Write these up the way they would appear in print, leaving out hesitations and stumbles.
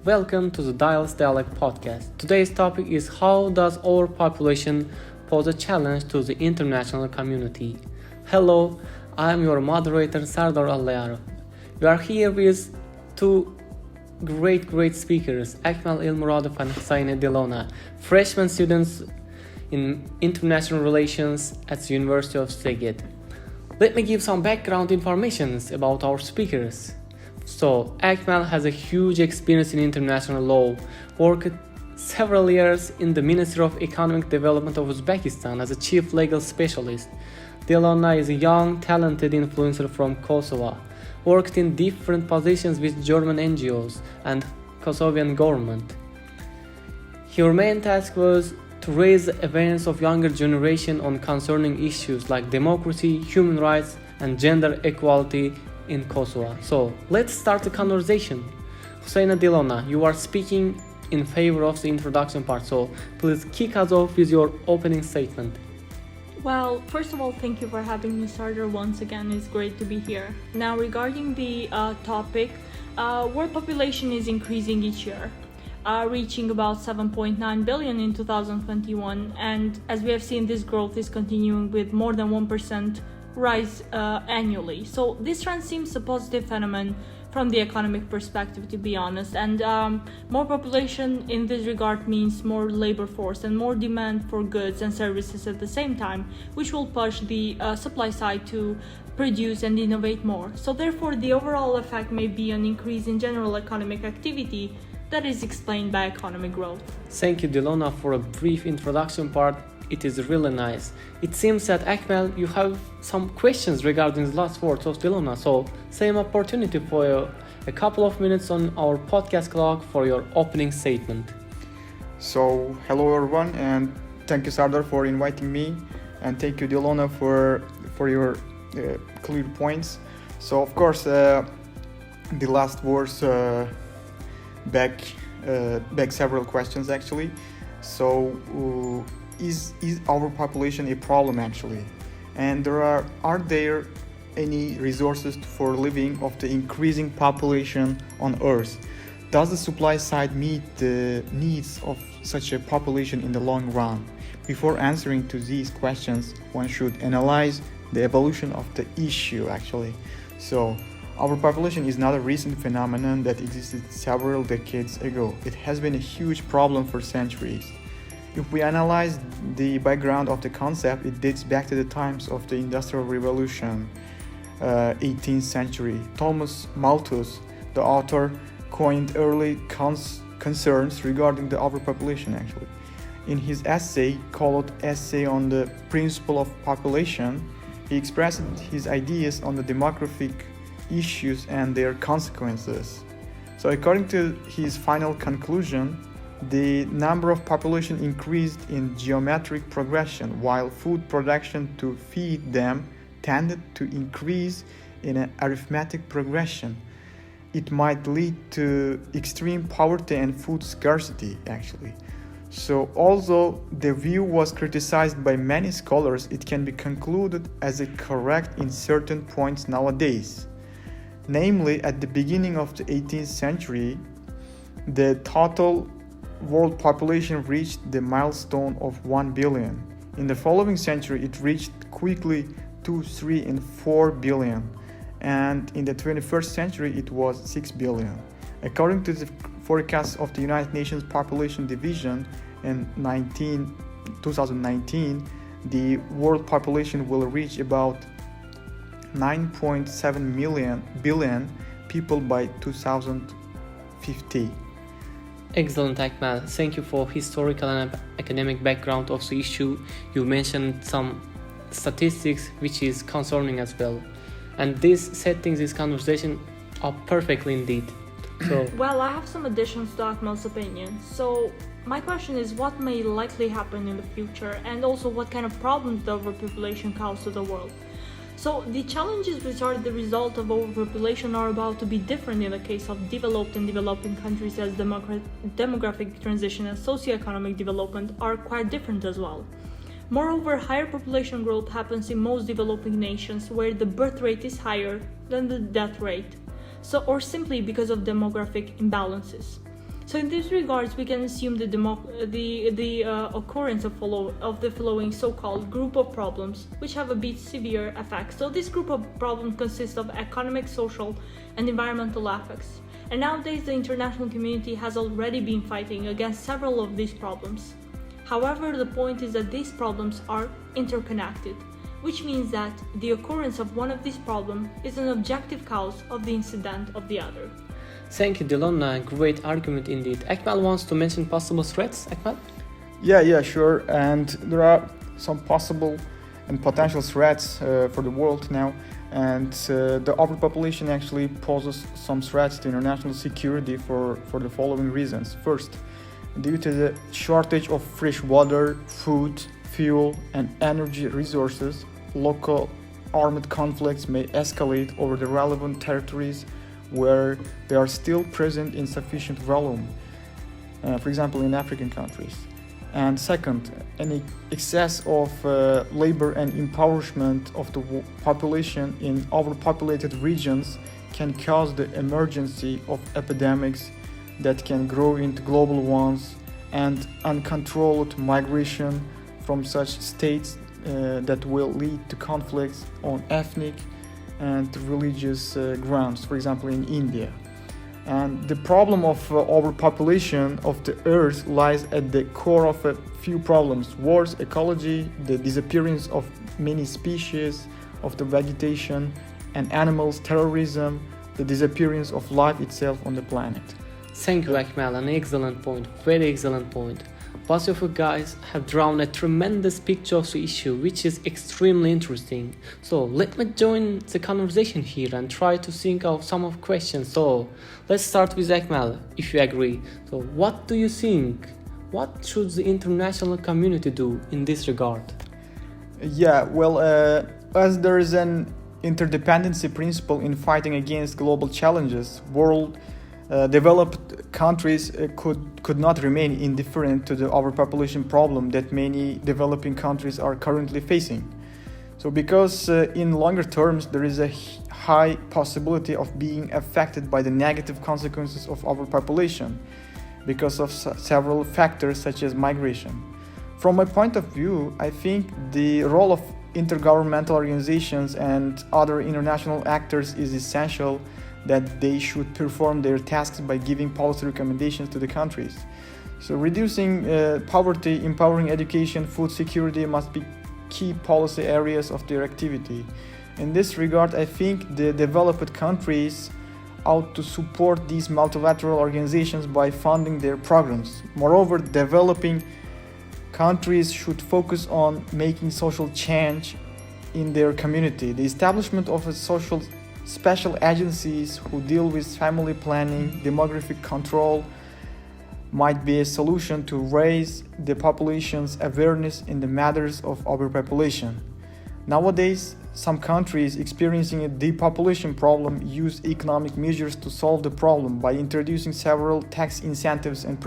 welcome to the DIELS Dialogue podcast. Today's topic is how does overpopulation pose a challenge to the international community? Hello, I am your moderator Sardor Allayarov. We are here with two great speakers, Akmal Elmurodov and Hyseni Diellona, freshman students in international relations at the University of Szeged. Let me give some background information about our speakers. So, Akmal has a huge experience in international law, worked several years in the Ministry of Economic Development of Uzbekistan as a chief legal specialist. Diellona is a young, talented influencer from Kosovo, worked in different positions with German NGOs and Kosovian government. Her main task was to raise the awareness of younger generation on concerning issues like democracy, human rights, and gender equality in Kosovo. So let's start the conversation. Hyseni Diellona, you are speaking in favor of the introduction part, so please kick us off with your opening statement. Well, first of all, thank you for having me, Sardor. Once again, it's great to be here. Now, regarding the topic, world population is increasing each year, reaching about 7.9 billion in 2021, and as we have seen, this growth is continuing with more than 1% rise annually. So this trend seems a positive phenomenon from the economic perspective, to be honest, and more population in this regard means more labor force and more demand for goods and services at the same time, which will push the supply side to produce and innovate more. So therefore, the overall effect may be an increase in general economic activity that is explained by economic growth. Thank you, Diellona, for a brief introduction part. It is really nice. It seems that Akmal, you have some questions regarding the last words of Diellona, so same opportunity for a couple of minutes on our podcast clock for your opening statement. So, hello everyone, and thank you Sardar for inviting me, and thank you Diellona for your clear points. So, of course, the last words back several questions actually. So. Is overpopulation a problem actually? And are there any resources for living of the increasing population on Earth? Does the supply side meet the needs of such a population in the long run? Before answering to these questions, one should analyze the evolution of the issue actually. So, overpopulation is not a recent phenomenon that existed several decades ago. It has been a huge problem for centuries. If we analyze the background of the concept, it dates back to the times of the Industrial Revolution, 18th century. Thomas Malthus, the author, coined early concerns regarding the overpopulation actually. In his essay called Essay on the Principle of Population, he expressed his ideas on the demographic issues and their consequences. So according to his final conclusion, the number of population increased in geometric progression, while food production to feed them tended to increase in an arithmetic progression. It might lead to extreme poverty and food scarcity, actually. So, although the view was criticized by many scholars, it can be concluded as a correct in certain points nowadays. Namely, at the beginning of the 18th century, the total world population reached the milestone of 1 billion. In the following century, it reached quickly 2, 3, and 4 billion. And in the 21st century, it was 6 billion. According to the forecasts of the United Nations Population Division in 2019, the world population will reach about 9.7 billion people by 2050. Excellent, Akmal. Thank you for historical and academic background of the issue. You mentioned some statistics which is concerning as well. And this settings this conversation up perfectly indeed. So Well, I have some additions to Akmal's opinion. So my question is, what may likely happen in the future, and also what kind of problems the overpopulation causes to the world? So the challenges which are the result of overpopulation are about to be different in the case of developed and developing countries, as demographic transition and socioeconomic development are quite different as well. Moreover, higher population growth happens in most developing nations where the birth rate is higher than the death rate, or simply because of demographic imbalances. So in this regards, we can assume the occurrence of the following so-called group of problems, which have a bit severe effects. So this group of problems consists of economic, social, and environmental effects. And nowadays, the international community has already been fighting against several of these problems. However, the point is that these problems are interconnected, which means that the occurrence of one of these problems is an objective cause of the incident of the other. Thank you, Diellona. Great argument indeed. Akmal wants to mention possible threats. Akmal? Yeah, sure. And there are some possible and potential threats for the world now. And the overpopulation actually poses some threats to international security for the following reasons. First, due to the shortage of fresh water, food, fuel, and energy resources, local armed conflicts may escalate over the relevant territories where they are still present in sufficient volume, for example in African countries. And second, any excess of labor and empowerment of the population in overpopulated regions can cause the emergence of epidemics that can grow into global ones, and uncontrolled migration from such states that will lead to conflicts on ethnic and religious grounds, for example in India. And the problem of overpopulation of the earth lies at the core of a few problems: wars, ecology, the disappearance of many species of the vegetation and animals, terrorism, the disappearance of life itself on the planet. Thank you, Akmal. An excellent point. Very excellent point. Both of you guys have drawn a tremendous picture of the issue, which is extremely interesting. So let me join the conversation here and try to think of some of questions. So let's start with Akmal, if you agree. So what do you think? What should the international community do in this regard? Yeah, well, as there is an interdependency principle in fighting against global challenges, developed countries could not remain indifferent to the overpopulation problem that many developing countries are currently facing. So because in longer terms there is a high possibility of being affected by the negative consequences of overpopulation because of several factors such as migration. From my point of view, I think the role of intergovernmental organizations and other international actors is essential, that they should perform their tasks by giving policy recommendations to the countries. So reducing poverty, empowering education, food security must be key policy areas of their activity. In this regard, I think the developed countries ought to support these multilateral organizations by funding their programs. Moreover, developing countries should focus on making social change in their community. The establishment of a special agencies who deal with family planning, demographic control might be a solution to raise the population's awareness in the matters of overpopulation. Nowadays, some countries experiencing a depopulation problem use economic measures to solve the problem by introducing several tax incentives and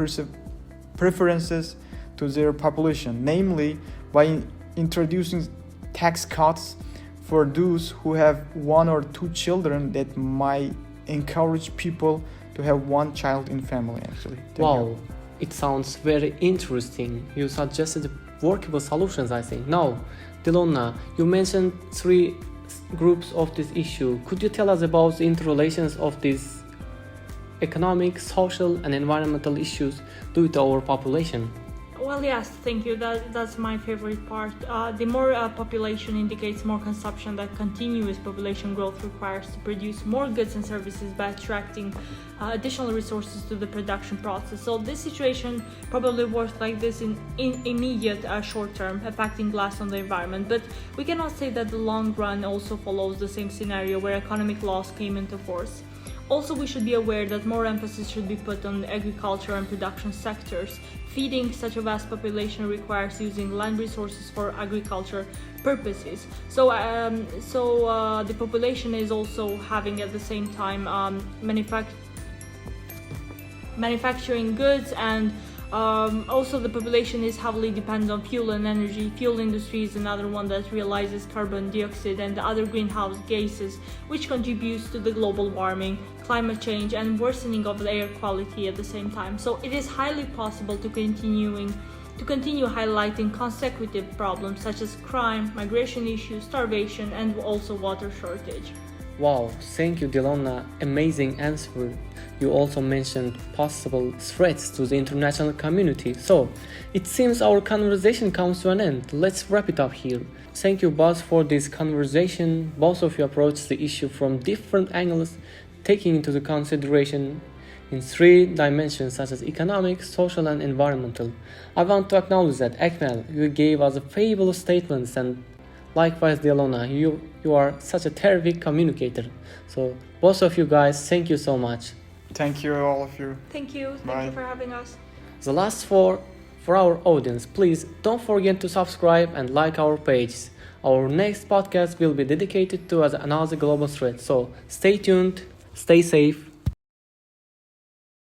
preferences to their population, namely by introducing tax cuts for those who have one or two children that might encourage people to have one child in family actually. Wow, it sounds very interesting. You suggested workable solutions, I think. Now, Diellona, you mentioned three groups of this issue. Could you tell us about the interrelations of these economic, social and environmental issues due to overpopulation? Well, yes, thank you. That's my favorite part. The more population indicates more consumption. That continuous population growth requires to produce more goods and services by attracting additional resources to the production process. So this situation probably works like this in immediate short term, affecting less on the environment. But we cannot say that the long run also follows the same scenario where economic laws came into force. Also, we should be aware that more emphasis should be put on agriculture and production sectors. Feeding such a vast population requires using land resources for agriculture purposes. So the population is also having at the same time manufacturing goods and Also, the population is heavily dependent on fuel and energy. Fuel industry is another one that realizes carbon dioxide and other greenhouse gases, which contributes to the global warming, climate change, and worsening of the air quality at the same time. So it is highly possible to continue highlighting consecutive problems such as crime, migration issues, starvation, and also water shortage. Wow, thank you, Diellona. Amazing answer. You also mentioned possible threats to the international community. So, it seems our conversation comes to an end. Let's wrap it up here. Thank you both for this conversation. Both of you approached the issue from different angles, taking into the consideration in 3 dimensions such as economic, social, and environmental. I want to acknowledge that Akmal, you gave us fabulous statements, and likewise, Diellona, you are such a terrific communicator. So, both of you guys, thank you so much. Thank you, all of you. Thank you. Bye. Thank you for having us. The last for our audience, please don't forget to subscribe and like our pages. Our next podcast will be dedicated to another global threat. So, stay tuned, stay safe.